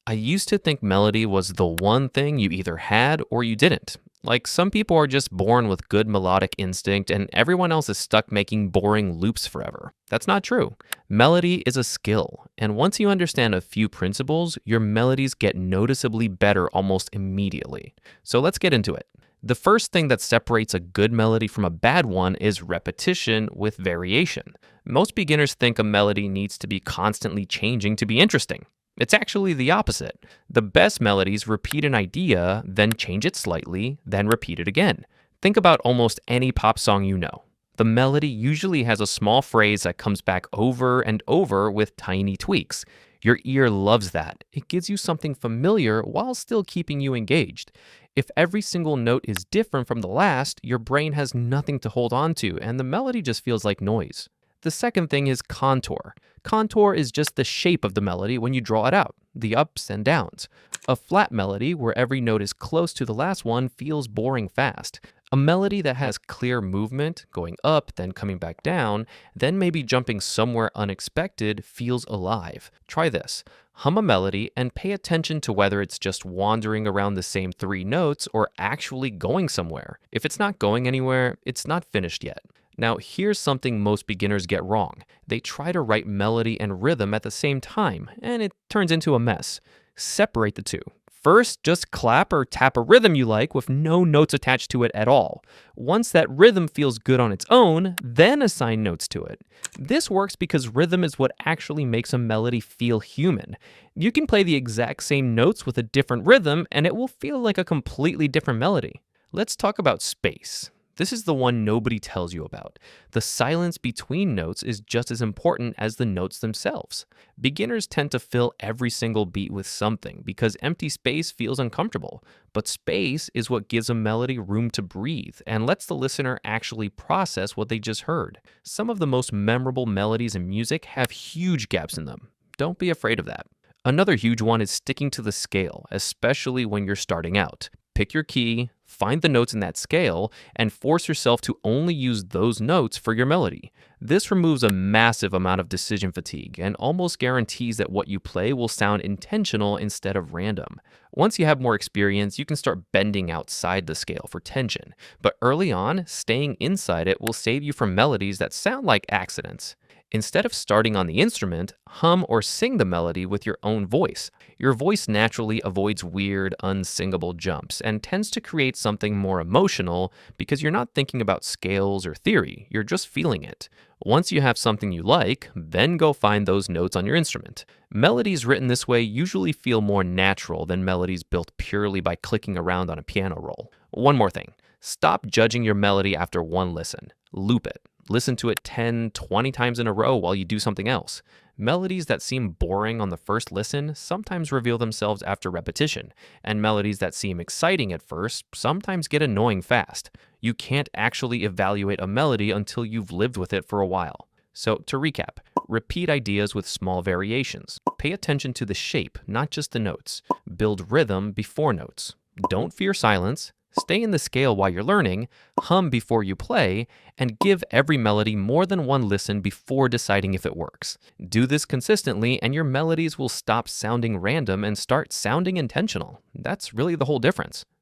I used to think melody was the one thing you either had or you didn't. Like some people are just born with good melodic instinct and everyone else is stuck making boring loops forever. That's not true. Melody is a skill, and once you understand a few principles, your melodies get noticeably better almost immediately. So let's get into it. The first thing that separates a good melody from a bad one is repetition with variation. Most beginners think a melody needs to be constantly changing to be interesting. It's actually the opposite. The best melodies repeat an idea, then change it slightly, then repeat it again. Think about almost any pop song you know. The melody usually has a small phrase that comes back over and over with tiny tweaks. Your ear loves that. It gives you something familiar while still keeping you engaged. If every single note is different from the last, your brain has nothing to hold on to, and the melody just feels like noise. The second thing is contour. Contour is just the shape of the melody when you draw it out, the ups and downs. A flat melody where every note is close to the last one feels boring fast. A melody that has clear movement, going up, then coming back down, then maybe jumping somewhere unexpected, feels alive. Try this. Hum a melody and pay attention to whether it's just wandering around the same three notes or actually going somewhere. If it's not going anywhere, it's not finished yet. Now, here's something most beginners get wrong. They try to write melody and rhythm at the same time, and it turns into a mess. Separate the two. First, just clap or tap a rhythm you like with no notes attached to it at all. Once that rhythm feels good on its own, then assign notes to it. This works because rhythm is what actually makes a melody feel human. You can play the exact same notes with a different rhythm, and it will feel like a completely different melody. Let's talk about space. This is the one nobody tells you about. The silence between notes is just as important as the notes themselves. Beginners tend to fill every single beat with something because empty space feels uncomfortable. But space is what gives a melody room to breathe and lets the listener actually process what they just heard. Some of the most memorable melodies in music have huge gaps in them. Don't be afraid of that. Another huge one is sticking to the scale, especially when you're starting out. Pick your key, find the notes in that scale, and force yourself to only use those notes for your melody. This removes a massive amount of decision fatigue and almost guarantees that what you play will sound intentional instead of random. Once you have more experience, you can start bending outside the scale for tension, but early on, staying inside it will save you from melodies that sound like accidents. Instead of starting on the instrument, hum or sing the melody with your own voice. Your voice naturally avoids weird, unsingable jumps and tends to create something more emotional because you're not thinking about scales or theory, you're just feeling it. Once you have something you like, then go find those notes on your instrument. Melodies written this way usually feel more natural than melodies built purely by clicking around on a piano roll. One more thing. Stop judging your melody after one listen. Loop it. Listen to it 10, 20 times in a row while you do something else. Melodies that seem boring on the first listen sometimes reveal themselves after repetition, and melodies that seem exciting at first sometimes get annoying fast. You can't actually evaluate a melody until you've lived with it for a while. So, to recap, repeat ideas with small variations. Pay attention to the shape, not just the notes. Build rhythm before notes. Don't fear silence. Stay in the scale while you're learning, hum before you play, and give every melody more than one listen before deciding if it works. Do this consistently, and your melodies will stop sounding random and start sounding intentional. That's really the whole difference.